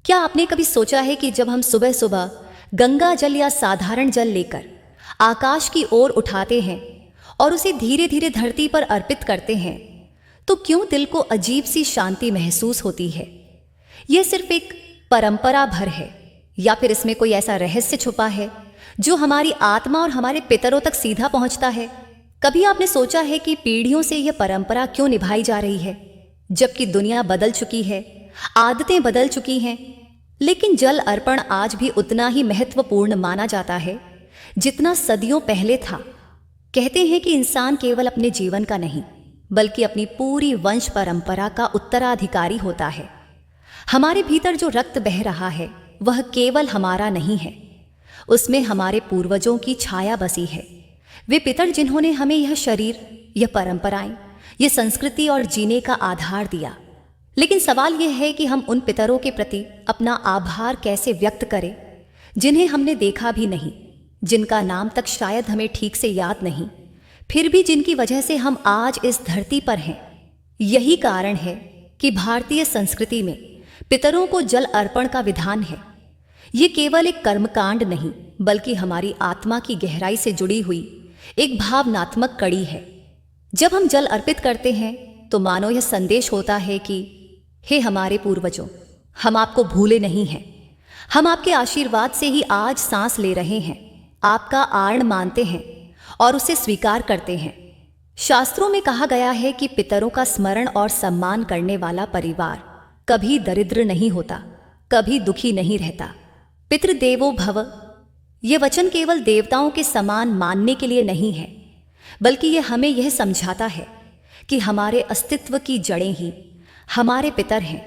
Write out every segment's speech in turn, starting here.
क्या आपने कभी सोचा है कि जब हम सुबह सुबह गंगा जल या साधारण जल लेकर आकाश की ओर उठाते हैं और उसे धीरे धीरे धरती पर अर्पित करते हैं तो क्यों दिल को अजीब सी शांति महसूस होती है? यह सिर्फ एक परंपरा भर है या फिर इसमें कोई ऐसा रहस्य छुपा है जो हमारी आत्मा और हमारे पितरों तक सीधा पहुंचता है? कभी आपने सोचा है कि पीढ़ियों से यह परंपरा क्यों निभाई जा रही है, जबकि दुनिया बदल चुकी है, आदतें बदल चुकी हैं, लेकिन जल अर्पण आज भी उतना ही महत्वपूर्ण माना जाता है जितना सदियों पहले था। कहते हैं कि इंसान केवल अपने जीवन का नहीं बल्कि अपनी पूरी वंश परंपरा का उत्तराधिकारी होता है। हमारे भीतर जो रक्त बह रहा है वह केवल हमारा नहीं है, उसमें हमारे पूर्वजों की छाया बसी है। वे पितर जिन्होंने हमें यह शरीर, यह परंपराएं, यह संस्कृति और जीने का आधार दिया। लेकिन सवाल यह है कि हम उन पितरों के प्रति अपना आभार कैसे व्यक्त करें जिन्हें हमने देखा भी नहीं, जिनका नाम तक शायद हमें ठीक से याद नहीं, फिर भी जिनकी वजह से हम आज इस धरती पर हैं। यही कारण है कि भारतीय संस्कृति में पितरों को जल अर्पण का विधान है। ये केवल एक कर्मकांड नहीं बल्कि हमारी आत्मा की गहराई से जुड़ी हुई एक भावनात्मक कड़ी है। जब हम जल अर्पित करते हैं तो मानो यह संदेश होता है कि हे हमारे पूर्वजों, हम आपको भूले नहीं हैं, हम आपके आशीर्वाद से ही आज सांस ले रहे हैं, आपका आर्ण मानते हैं और उसे स्वीकार करते हैं। शास्त्रों में कहा गया है कि पितरों का स्मरण और सम्मान करने वाला परिवार कभी दरिद्र नहीं होता, कभी दुखी नहीं रहता। पितृदेवो भव, ये वचन केवल देवताओं के समान मानने के लिए नहीं है बल्कि यह हमें यह समझाता है कि हमारे अस्तित्व की जड़ें ही हमारे पितर हैं।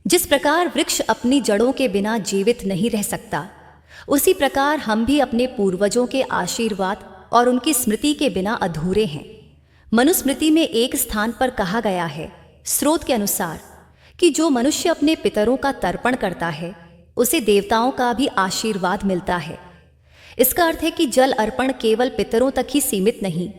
जिस प्रकार वृक्ष अपनी जड़ों के बिना जीवित नहीं रह सकता, उसी प्रकार हम भी अपने पूर्वजों के आशीर्वाद और उनकी स्मृति के बिना अधूरे हैं। मनुस्मृति में एक स्थान पर कहा गया है, स्रोत के अनुसार, कि जो मनुष्य अपने पितरों का तर्पण करता है उसे देवताओं का भी आशीर्वाद मिलता है। इसका अर्थ है कि जल अर्पण केवल पितरों तक ही सीमित नहीं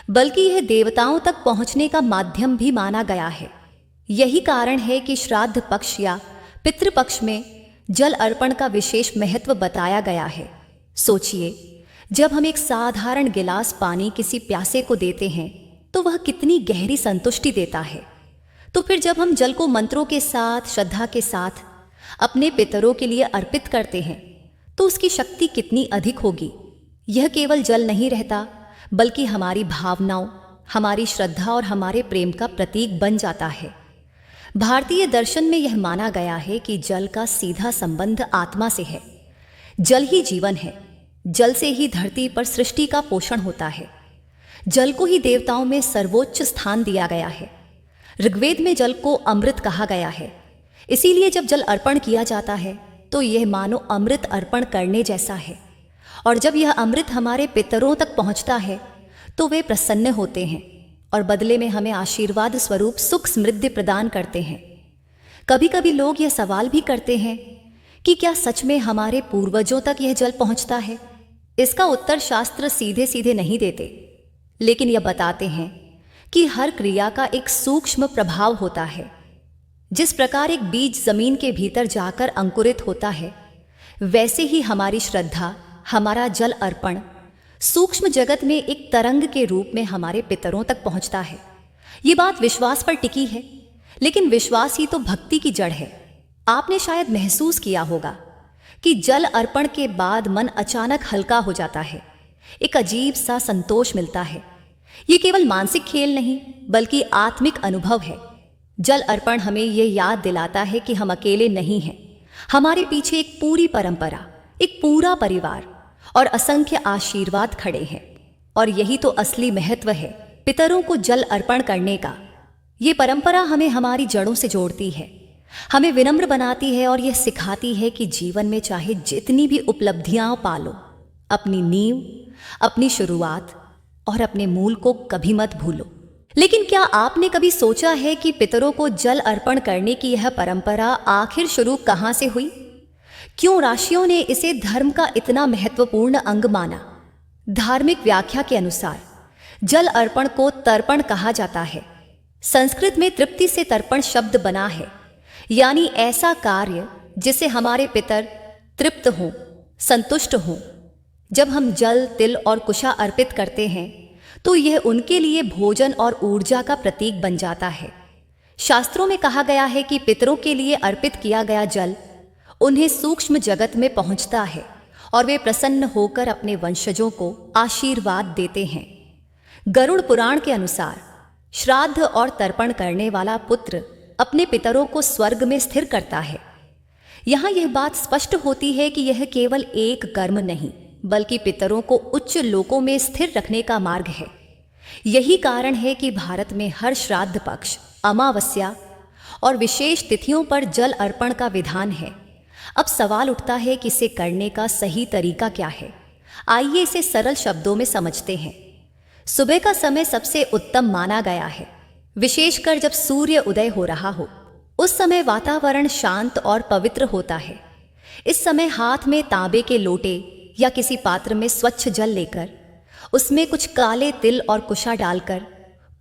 बल्कि यह देवताओं तक पहुंचने का माध्यम भी माना गया है। यही कारण है कि श्राद्ध पक्ष या पितृपक्ष में जल अर्पण का विशेष महत्व बताया गया है। सोचिए, जब हम एक साधारण गिलास पानी किसी प्यासे को देते हैं तो वह कितनी गहरी संतुष्टि देता है। तो फिर जब हम जल को मंत्रों के साथ, श्रद्धा के साथ अपने पितरों के लिए अर्पित करते हैं तो उसकी शक्ति कितनी अधिक होगी। यह केवल जल नहीं रहता बल्कि हमारी भावनाओं, हमारी श्रद्धा और हमारे प्रेम का प्रतीक बन जाता है। भारतीय दर्शन में यह माना गया है कि जल का सीधा संबंध आत्मा से है। जल ही जीवन है, जल से ही धरती पर सृष्टि का पोषण होता है। जल को ही देवताओं में सर्वोच्च स्थान दिया गया है। ऋग्वेद में जल को अमृत कहा गया है। इसीलिए जब जल अर्पण किया जाता है तो यह मानो अमृत अर्पण करने जैसा है। और जब यह अमृत हमारे पितरों तक पहुंचता है तो वे प्रसन्न होते हैं और बदले में हमें आशीर्वाद स्वरूप सुख समृद्धि प्रदान करते हैं। कभी कभी लोग यह सवाल भी करते हैं कि क्या सच में हमारे पूर्वजों तक यह जल पहुंचता है? इसका उत्तर शास्त्र सीधे सीधे नहीं देते, लेकिन यह बताते हैं कि हर क्रिया का एक सूक्ष्म प्रभाव होता है। जिस प्रकार एक बीज जमीन के भीतर जाकर अंकुरित होता है, वैसे ही हमारी श्रद्धा, हमारा जल अर्पण सूक्ष्म जगत में एक तरंग के रूप में हमारे पितरों तक पहुंचता है। ये बात विश्वास पर टिकी है, लेकिन विश्वास ही तो भक्ति की जड़ है। आपने शायद महसूस किया होगा कि जल अर्पण के बाद मन अचानक हल्का हो जाता है, एक अजीब सा संतोष मिलता है। ये केवल मानसिक खेल नहीं बल्कि आत्मिक अनुभव है। जल अर्पण हमें यह याद दिलाता है कि हम अकेले नहीं हैं। हमारे पीछे एक पूरी परंपरा, एक पूरा परिवार और असंख्य आशीर्वाद खड़े हैं। और यही तो असली महत्व है पितरों को जल अर्पण करने का। ये परंपरा हमें हमारी जड़ों से जोड़ती है, हमें विनम्र बनाती है और यह सिखाती है कि जीवन में चाहे जितनी भी उपलब्धियां पालो, अपनी नींव, अपनी शुरुआत और अपने मूल को कभी मत भूलो। लेकिन क्या आपने कभी सोचा है कि पितरों को जल अर्पण करने की यह परंपरा आखिर शुरू कहां से हुई? क्यों ऋषियों ने इसे धर्म का इतना महत्वपूर्ण अंग माना? धार्मिक व्याख्या के अनुसार जल अर्पण को तर्पण कहा जाता है। संस्कृत में तृप्ति से तर्पण शब्द बना है, यानी ऐसा कार्य जिससे हमारे पितर तृप्त हों, संतुष्ट हों। जब हम जल, तिल और कुशा अर्पित करते हैं तो यह उनके लिए भोजन और ऊर्जा का प्रतीक बन जाता है। शास्त्रों में कहा गया है कि पितरों के लिए अर्पित किया गया जल उन्हें सूक्ष्म जगत में पहुंचता है और वे प्रसन्न होकर अपने वंशजों को आशीर्वाद देते हैं। गरुड़ पुराण के अनुसार श्राद्ध और तर्पण करने वाला पुत्र अपने पितरों को स्वर्ग में स्थिर करता है। यहाँ यह बात स्पष्ट होती है कि यह केवल एक कर्म नहीं बल्कि पितरों को उच्च लोकों में स्थिर रखने का मार्ग है। यही कारण है कि भारत में हर श्राद्ध पक्ष, अमावस्या और विशेष तिथियों पर जल अर्पण का विधान है। अब सवाल उठता है कि इसे करने का सही तरीका क्या है। आइए इसे सरल शब्दों में समझते हैं। सुबह का समय सबसे उत्तम माना गया है, विशेषकर जब सूर्य उदय हो रहा हो। उस समय वातावरण शांत और पवित्र होता है। इस समय हाथ में तांबे के लोटे या किसी पात्र में स्वच्छ जल लेकर उसमें कुछ काले तिल और कुशा डालकर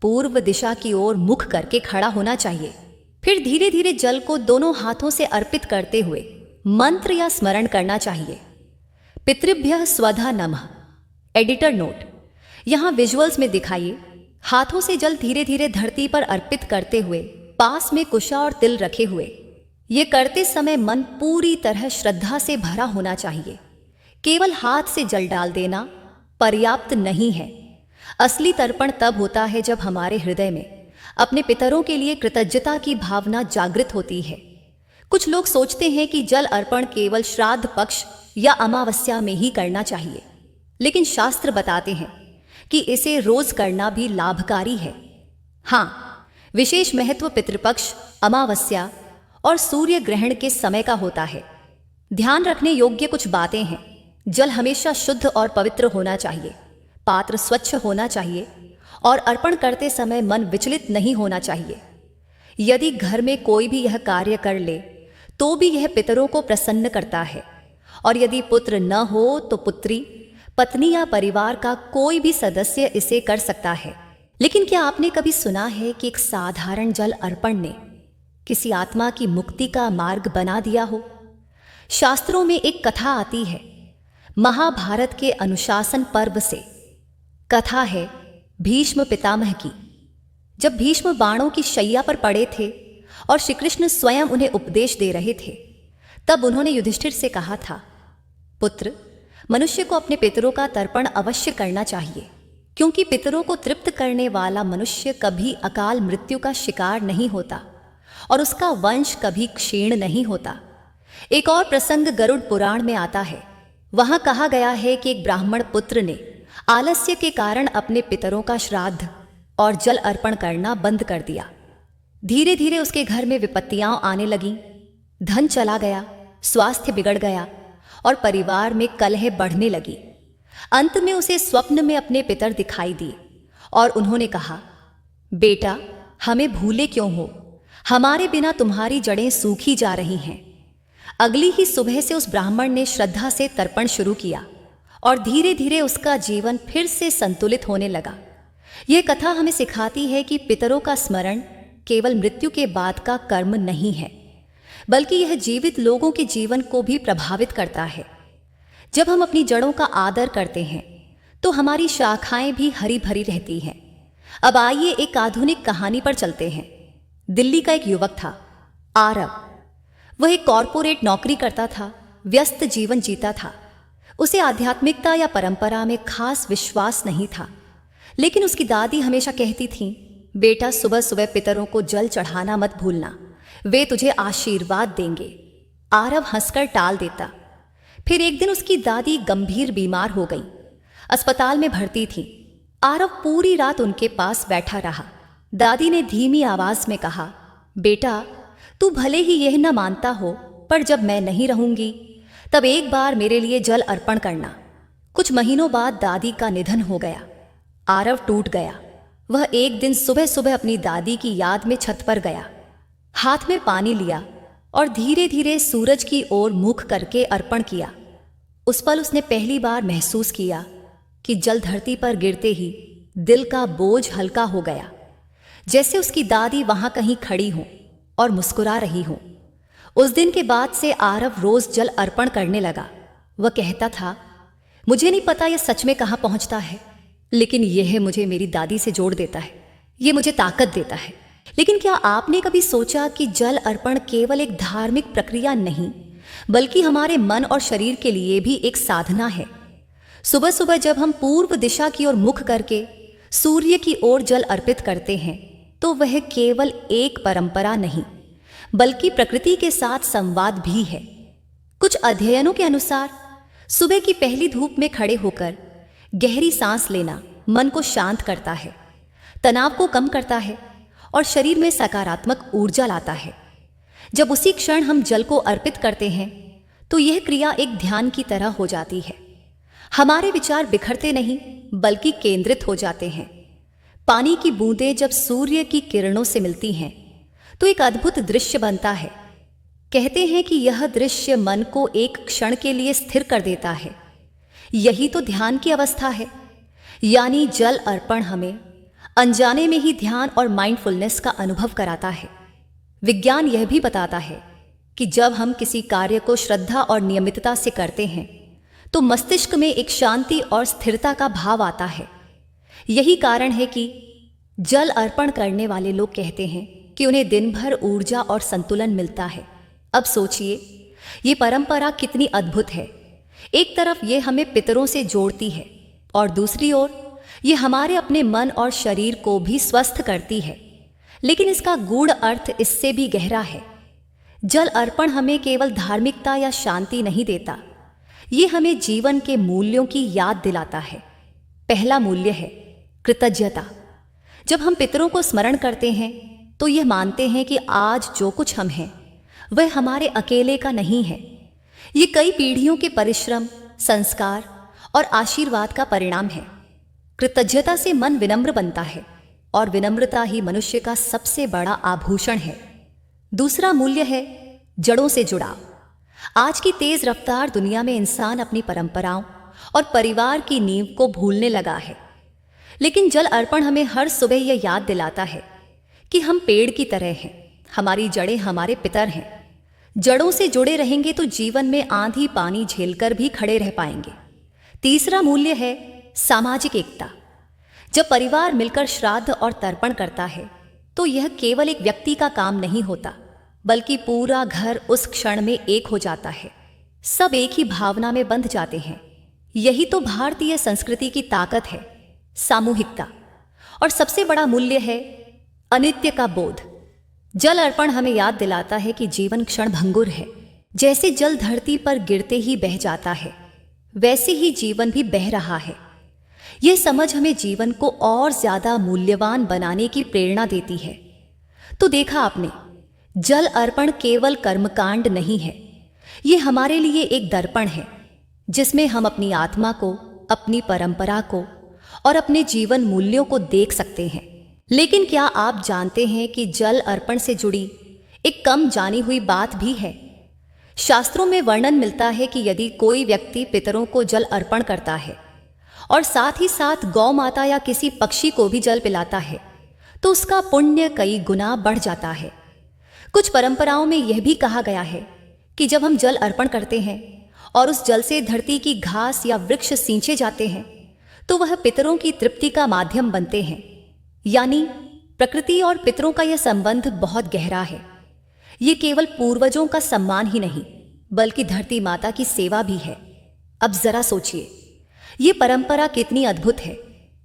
पूर्व दिशा की ओर मुख करके खड़ा होना चाहिए। फिर धीरे धीरे जल को दोनों हाथों से अर्पित करते हुए मंत्र या स्मरण करना चाहिए। पितृभ्यः स्वधा नमः। एडिटर नोट, यहाँ विजुअल्स में दिखाइए हाथों से जल धीरे धीरे धरती पर अर्पित करते हुए पास में कुशा और तिल रखे हुए। ये करते समय मन पूरी तरह श्रद्धा से भरा होना चाहिए। केवल हाथ से जल डाल देना पर्याप्त नहीं है। असली तर्पण तब होता है जब हमारे हृदय में अपने पितरों के लिए कृतज्ञता की भावना जागृत होती है। कुछ लोग सोचते हैं कि जल अर्पण केवल श्राद्ध पक्ष या अमावस्या में ही करना चाहिए, लेकिन शास्त्र बताते हैं कि इसे रोज करना भी लाभकारी है। हाँ, विशेष महत्व पितृपक्ष, अमावस्या और सूर्य ग्रहण के समय का होता है। ध्यान रखने योग्य कुछ बातें हैं। जल हमेशा शुद्ध और पवित्र होना चाहिए, पात्र स्वच्छ होना चाहिए और अर्पण करते समय मन विचलित नहीं होना चाहिए। यदि घर में कोई भी यह कार्य कर ले तो भी यह पितरों को प्रसन्न करता है, और यदि पुत्र न हो तो पुत्री, पत्नी या परिवार का कोई भी सदस्य इसे कर सकता है। लेकिन क्या आपने कभी सुना है कि एक साधारण जल अर्पण ने किसी आत्मा की मुक्ति का मार्ग बना दिया हो? शास्त्रों में एक कथा आती है, महाभारत के अनुशासन पर्व से। कथा है भीष्म पितामह की। जब भीष्म बाणों की शैया पर पड़े थे और श्री कृष्ण स्वयं उन्हें उपदेश दे रहे थे, तब उन्होंने युधिष्ठिर से कहा था, पुत्र, मनुष्य को अपने पितरों का तर्पण अवश्य करना चाहिए, क्योंकि पितरों को तृप्त करने वाला मनुष्य कभी अकाल मृत्यु का शिकार नहीं होता और उसका वंश कभी क्षीण नहीं होता। एक और प्रसंग गरुड़ पुराण में आता है। वहां कहा गया है कि एक ब्राह्मण पुत्र ने आलस्य के कारण अपने पितरों का श्राद्ध और जल अर्पण करना बंद कर दिया। धीरे धीरे उसके घर में विपत्तियां आने लगीं, धन चला गया, स्वास्थ्य बिगड़ गया और परिवार में कलह बढ़ने लगी। अंत में उसे स्वप्न में अपने पितर दिखाई दिए और उन्होंने कहा, बेटा, हमें भूले क्यों हो? हमारे बिना तुम्हारी जड़ें सूखी जा रही हैं। अगली ही सुबह से उस ब्राह्मण ने श्रद्धा से तर्पण शुरू किया और धीरे धीरे उसका जीवन फिर से संतुलित होने लगा। यह कथा हमें सिखाती है कि पितरों का स्मरण केवल मृत्यु के बाद का कर्म नहीं है, बल्कि यह जीवित लोगों के जीवन को भी प्रभावित करता है। जब हम अपनी जड़ों का आदर करते हैं तो हमारी शाखाएं भी हरी भरी रहती हैं। अब आइए एक आधुनिक कहानी पर चलते हैं। दिल्ली का एक युवक था, आरव। वह एक कॉरपोरेट नौकरी करता था, व्यस्त जीवन जीता था। उसे आध्यात्मिकता या परंपरा में खास विश्वास नहीं था, लेकिन उसकी दादी हमेशा कहती थीं, बेटा, सुबह सुबह पितरों को जल चढ़ाना मत भूलना, वे तुझे आशीर्वाद देंगे। आरव हंसकर टाल देता। फिर एक दिन उसकी दादी गंभीर बीमार हो गई, अस्पताल में भर्ती थी। आरव पूरी रात उनके पास बैठा रहा। दादी ने धीमी आवाज में कहा, बेटा, तू भले ही यह न मानता हो, पर जब मैं नहीं रहूंगी तब एक बार मेरे लिए जल अर्पण करना। कुछ महीनों बाद दादी का निधन हो गया। आरव टूट गया। वह एक दिन सुबह सुबह अपनी दादी की याद में छत पर गया, हाथ में पानी लिया और धीरे धीरे सूरज की ओर मुख करके अर्पण किया। उस पल उसने पहली बार महसूस किया कि जल धरती पर गिरते ही दिल का बोझ हल्का हो गया, जैसे उसकी दादी वहां कहीं खड़ी हो और मुस्कुरा रही हो। उस दिन के बाद से आरव रोज जल अर्पण करने लगा। वह कहता था, मुझे नहीं पता यह सच में कहाँ पहुंचता है, लेकिन यह मुझे मेरी दादी से जोड़ देता है, ये मुझे ताकत देता है। लेकिन क्या आपने कभी सोचा कि जल अर्पण केवल एक धार्मिक प्रक्रिया नहीं, बल्कि हमारे मन और शरीर के लिए भी एक साधना है। सुबह सुबह जब हम पूर्व दिशा की ओर मुख करके सूर्य की ओर जल अर्पित करते हैं, तो वह केवल एक परंपरा नहीं, बल्कि प्रकृति के साथ संवाद भी है। कुछ अध्ययनों के अनुसार सुबह की पहली धूप में खड़े होकर गहरी सांस लेना मन को शांत करता है, तनाव को कम करता है और शरीर में सकारात्मक ऊर्जा लाता है। जब उसी क्षण हम जल को अर्पित करते हैं, तो यह क्रिया एक ध्यान की तरह हो जाती है। हमारे विचार बिखरते नहीं, बल्कि केंद्रित हो जाते हैं। पानी की बूंदें जब सूर्य की किरणों से मिलती हैं, तो एक अद्भुत दृश्य बनता है। कहते हैं कि यह दृश्य मन को एक क्षण के लिए स्थिर कर देता है। यही तो ध्यान की अवस्था है। यानी जल अर्पण हमें अनजाने में ही ध्यान और माइंडफुलनेस का अनुभव कराता है। विज्ञान यह भी बताता है कि जब हम किसी कार्य को श्रद्धा और नियमितता से करते हैं, तो मस्तिष्क में एक शांति और स्थिरता का भाव आता है। यही कारण है कि जल अर्पण करने वाले लोग कहते हैं कि उन्हें दिन भर ऊर्जा और संतुलन मिलता है। अब सोचिए, ये परंपरा कितनी अद्भुत है। एक तरफ ये हमें पितरों से जोड़ती है और दूसरी ओर ये हमारे अपने मन और शरीर को भी स्वस्थ करती है। लेकिन इसका गूढ़ अर्थ इससे भी गहरा है। जल अर्पण हमें केवल धार्मिकता या शांति नहीं देता, ये हमें जीवन के मूल्यों की याद दिलाता है। पहला मूल्य है कृतज्ञता। जब हम पितरों को स्मरण करते हैं, तो यह मानते हैं कि आज जो कुछ हम हैं, वह हमारे अकेले का नहीं है। ये कई पीढ़ियों के परिश्रम, संस्कार और आशीर्वाद का परिणाम है। कृतज्ञता से मन विनम्र बनता है और विनम्रता ही मनुष्य का सबसे बड़ा आभूषण है। दूसरा मूल्य है जड़ों से जुड़ाव। आज की तेज रफ्तार दुनिया में इंसान अपनी परंपराओं और परिवार की नींव को भूलने लगा है। लेकिन जल अर्पण हमें हर सुबह यह याद दिलाता है कि हम पेड़ की तरह हैं, हमारी जड़ें हमारे पितर हैं। जड़ों से जुड़े रहेंगे तो जीवन में आंधी पानी झेलकर भी खड़े रह पाएंगे। तीसरा मूल्य है सामाजिक एकता। जब परिवार मिलकर श्राद्ध और तर्पण करता है, तो यह केवल एक व्यक्ति का काम नहीं होता, बल्कि पूरा घर उस क्षण में एक हो जाता है। सब एक ही भावना में बंध जाते हैं। यही तो भारतीय संस्कृति की ताकत है, सामूहिकता। और सबसे बड़ा मूल्य है अनित्य का बोध। जल अर्पण हमें याद दिलाता है कि जीवन क्षण भंगुर है। जैसे जल धरती पर गिरते ही बह जाता है, वैसे ही जीवन भी बह रहा है। यह समझ हमें जीवन को और ज्यादा मूल्यवान बनाने की प्रेरणा देती है। तो देखा आपने, जल अर्पण केवल कर्मकांड नहीं है, ये हमारे लिए एक दर्पण है, जिसमें हम अपनी आत्मा को, अपनी परंपरा को और अपने जीवन मूल्यों को देख सकते हैं। लेकिन क्या आप जानते हैं कि जल अर्पण से जुड़ी एक कम जानी हुई बात भी है। शास्त्रों में वर्णन मिलता है कि यदि कोई व्यक्ति पितरों को जल अर्पण करता है और साथ ही साथ गौ माता या किसी पक्षी को भी जल पिलाता है, तो उसका पुण्य कई गुना बढ़ जाता है। कुछ परंपराओं में यह भी कहा गया है कि जब हम जल अर्पण करते हैं और उस जल से धरती की घास या वृक्ष सींचे जाते हैं, तो वह पितरों की तृप्ति का माध्यम बनते हैं। यानी प्रकृति और पितरों का यह संबंध बहुत गहरा है। ये केवल पूर्वजों का सम्मान ही नहीं, बल्कि धरती माता की सेवा भी है। अब जरा सोचिए, ये परंपरा कितनी अद्भुत है।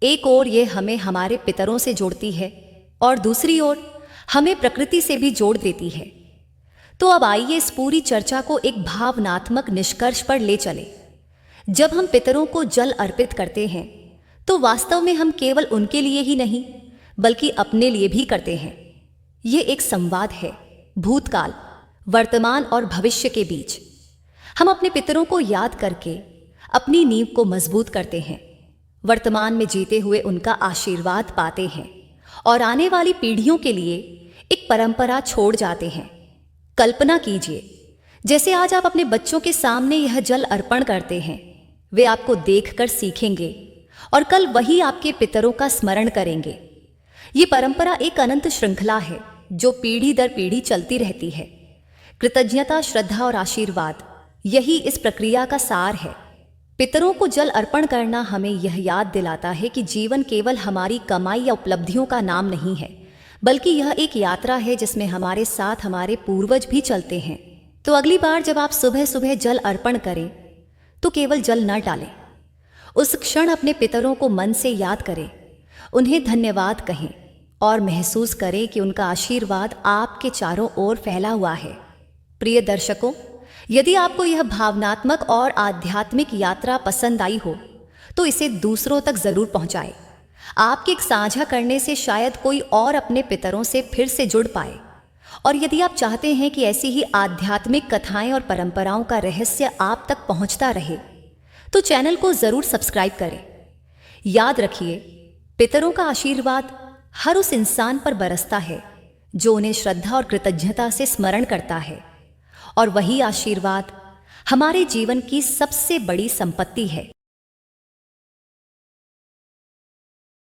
एक ओर ये हमें हमारे पितरों से जोड़ती है और दूसरी ओर हमें प्रकृति से भी जोड़ देती है। तो अब आइए इस पूरी चर्चा को एक भावनात्मक निष्कर्ष पर ले चले। जब हम पितरों को जल अर्पित करते हैं, तो वास्तव में हम केवल उनके लिए ही नहीं, बल्कि अपने लिए भी करते हैं। ये एक संवाद है भूतकाल, वर्तमान और भविष्य के बीच। हम अपने पितरों को याद करके अपनी नींव को मजबूत करते हैं, वर्तमान में जीते हुए उनका आशीर्वाद पाते हैं और आने वाली पीढ़ियों के लिए एक परंपरा छोड़ जाते हैं। कल्पना कीजिए, जैसे आज आप अपने बच्चों के सामने यह जल अर्पण करते हैं, वे आपको देखकर सीखेंगे और कल वही आपके पितरों का स्मरण करेंगे। ये परंपरा एक अनंत श्रृंखला है जो पीढ़ी दर पीढ़ी चलती रहती है। कृतज्ञता, श्रद्धा और आशीर्वाद, यही इस प्रक्रिया का सार है। पितरों को जल अर्पण करना हमें यह याद दिलाता है कि जीवन केवल हमारी कमाई या उपलब्धियों का नाम नहीं है, बल्कि यह एक यात्रा है जिसमें हमारे साथ हमारे पूर्वज भी चलते हैं। तो अगली बार जब आप सुबह सुबह जल अर्पण करें तो केवल जल न डालें, उस क्षण अपने पितरों को मन से याद करें, उन्हें धन्यवाद कहें और महसूस करें कि उनका आशीर्वाद आपके चारों ओर फैला हुआ है। प्रिय दर्शकों, यदि आपको यह भावनात्मक और आध्यात्मिक यात्रा पसंद आई हो तो इसे दूसरों तक जरूर पहुंचाएं। आपके साझा करने से शायद कोई और अपने पितरों से फिर से जुड़ पाए। और यदि आप चाहते हैं कि ऐसी ही आध्यात्मिक कथाएं और परंपराओं का रहस्य आप तक पहुंचता रहे तो चैनल को जरूर सब्सक्राइब करें। याद रखिए, पितरों का आशीर्वाद हर उस इंसान पर बरसता है जो उन्हें श्रद्धा और कृतज्ञता से स्मरण करता है, और वही आशीर्वाद हमारे जीवन की सबसे बड़ी संपत्ति है।